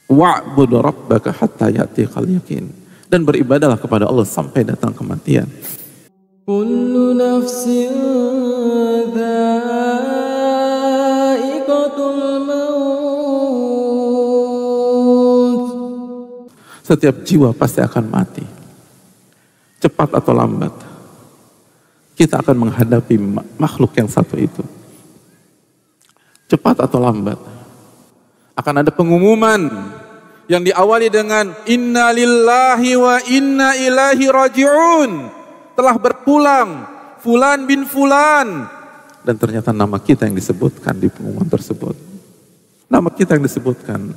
Wa'bud rabbaka hatta ya'tiyakal yaqin. Dan beribadahlah kepada Allah sampai datang kematian. Kullu nafsin dha'iqatul maut. Setiap jiwa pasti akan mati. Cepat atau lambat, kita akan menghadapi makhluk yang satu itu. Cepat atau lambat, akan ada pengumuman yang diawali dengan Inna lillahi wa inna ilaihi raji'un. Telah berpulang Fulan bin Fulan. Dan ternyata nama kita yang disebutkan di pengumuman tersebut. Nama kita yang disebutkan.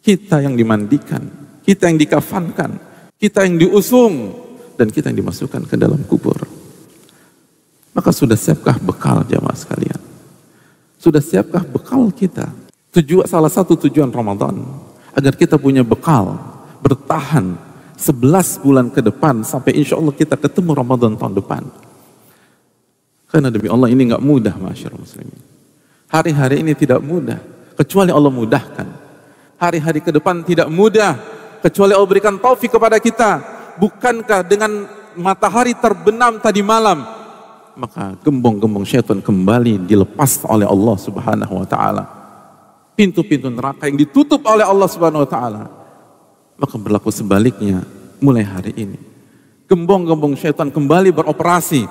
Kita yang dimandikan, kita yang dikafankan, kita yang diusung, dan kita yang dimasukkan ke dalam kubur. Maka sudah siapkah bekal jamaah sekalian? Sudah siapkah bekal kita? Salah satu tujuan Ramadan agar kita punya bekal bertahan 11 bulan ke depan sampai insya Allah kita ketemu Ramadan tahun depan. Karena demi Allah ini nggak mudah, masyarakat muslimin. Hari-hari ini tidak mudah kecuali Allah mudahkan. Hari-hari ke depan tidak mudah kecuali Allah berikan taufik kepada kita. Bukankah dengan matahari terbenam tadi malam, maka gembong-gembong syaitan kembali dilepas oleh Allah Subhanahu wa taala. Pintu-pintu neraka yang ditutup oleh Allah Subhanahu wa taala. Maka berlaku sebaliknya mulai hari ini. Gembong-gembong syaitan kembali beroperasi.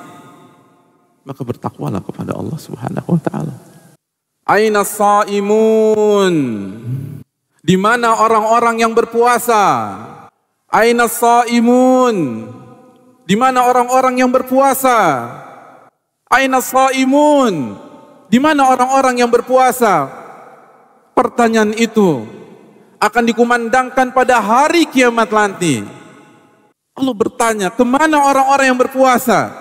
Maka bertakwalah kepada Allah Subhanahu wa taala. Aina shaimun? Di mana orang-orang yang berpuasa? Aina shaimun? Di mana orang-orang yang berpuasa? Aina shaimun? Di mana orang-orang yang berpuasa? Pertanyaan itu akan dikumandangkan pada hari kiamat nanti. Allah bertanya, kemana orang-orang yang berpuasa?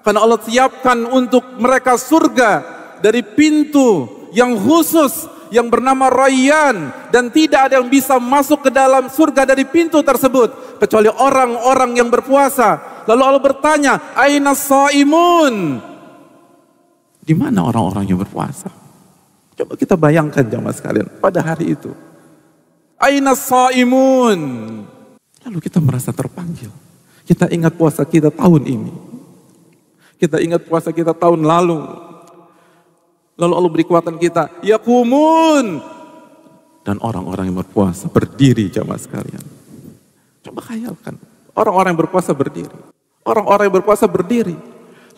Karena Allah siapkan untuk mereka surga dari pintu yang khusus yang bernama Rayyan, dan tidak ada yang bisa masuk ke dalam surga dari pintu tersebut kecuali orang-orang yang berpuasa. Lalu Allah bertanya, aina shaimun? Di mana orang-orang yang berpuasa? Coba kita bayangkan jamaah sekalian pada hari itu. Aina shaimun? Lalu kita merasa terpanggil. Kita ingat puasa kita tahun ini. Kita ingat puasa kita tahun lalu. Lalu Allah beri kekuatan kita, yaqumun. Dan orang-orang yang berpuasa berdiri jamaah sekalian. Coba khayalkan, orang-orang yang berpuasa berdiri. Orang-orang yang berpuasa berdiri.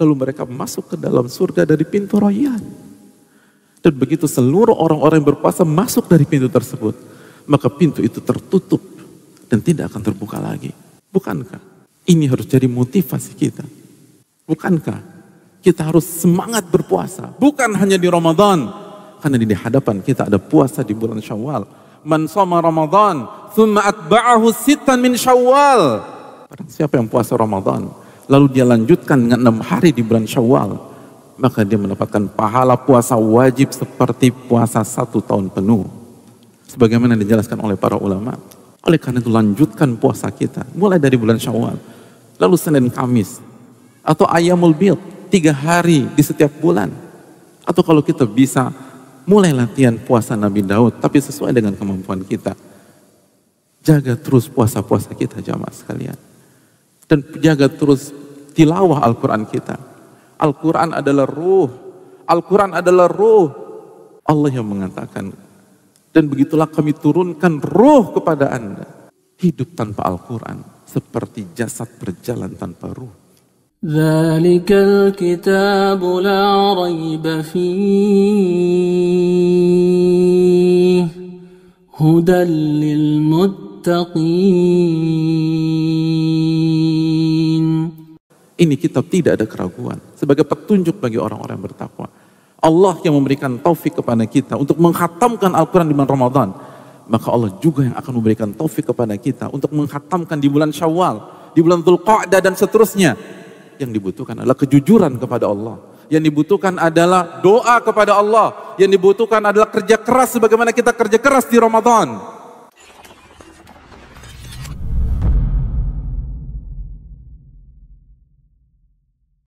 Lalu mereka masuk ke dalam surga dari pintu Rayyan. Dan begitu seluruh orang-orang yang berpuasa masuk dari pintu tersebut, maka pintu itu tertutup dan tidak akan terbuka lagi. Bukankah ini harus jadi motivasi kita? Bukankah kita harus semangat berpuasa, bukan hanya di Ramadan, karena di hadapan kita ada puasa di bulan Syawal. Man shoma Ramadan, thumma atba'ahu sittan min Syawal. Barang siapa yang puasa Ramadan, lalu dia lanjutkan dengan 6 hari di bulan Syawal, maka dia mendapatkan pahala puasa wajib seperti puasa 1 tahun penuh. Sebagaimana dijelaskan oleh para ulama. Oleh karena itu lanjutkan puasa kita, mulai dari bulan Syawal, lalu Senin Kamis, atau Ayyamul Bid, 3 hari di setiap bulan. Atau kalau kita bisa mulai latihan puasa Nabi Daud, tapi sesuai dengan kemampuan kita. Jaga terus puasa-puasa kita jamaah sekalian. Dan jaga terus tilawah Al-Quran kita. Al-Quran adalah ruh. Al-Quran adalah ruh. Allah yang mengatakan, dan begitulah kami turunkan ruh kepada anda. Hidup tanpa Al-Quran seperti jasad berjalan tanpa ruh. ذلك الكتاب لا ريب فيه هدى للمتقين. Ini kitab tidak ada keraguan, sebagai petunjuk bagi orang-orang yang bertakwa. Allah yang memberikan taufik kepada kita untuk mengkhatamkan Al-Quran di bulan Ramadan, maka Allah juga yang akan memberikan taufik kepada kita untuk mengkhatamkan di bulan Syawal, di bulan Dzulqa'dah dan seterusnya. Yang dibutuhkan adalah kejujuran kepada Allah. Yang dibutuhkan adalah doa kepada Allah. Yang dibutuhkan adalah kerja keras sebagaimana kita kerja keras di Ramadan.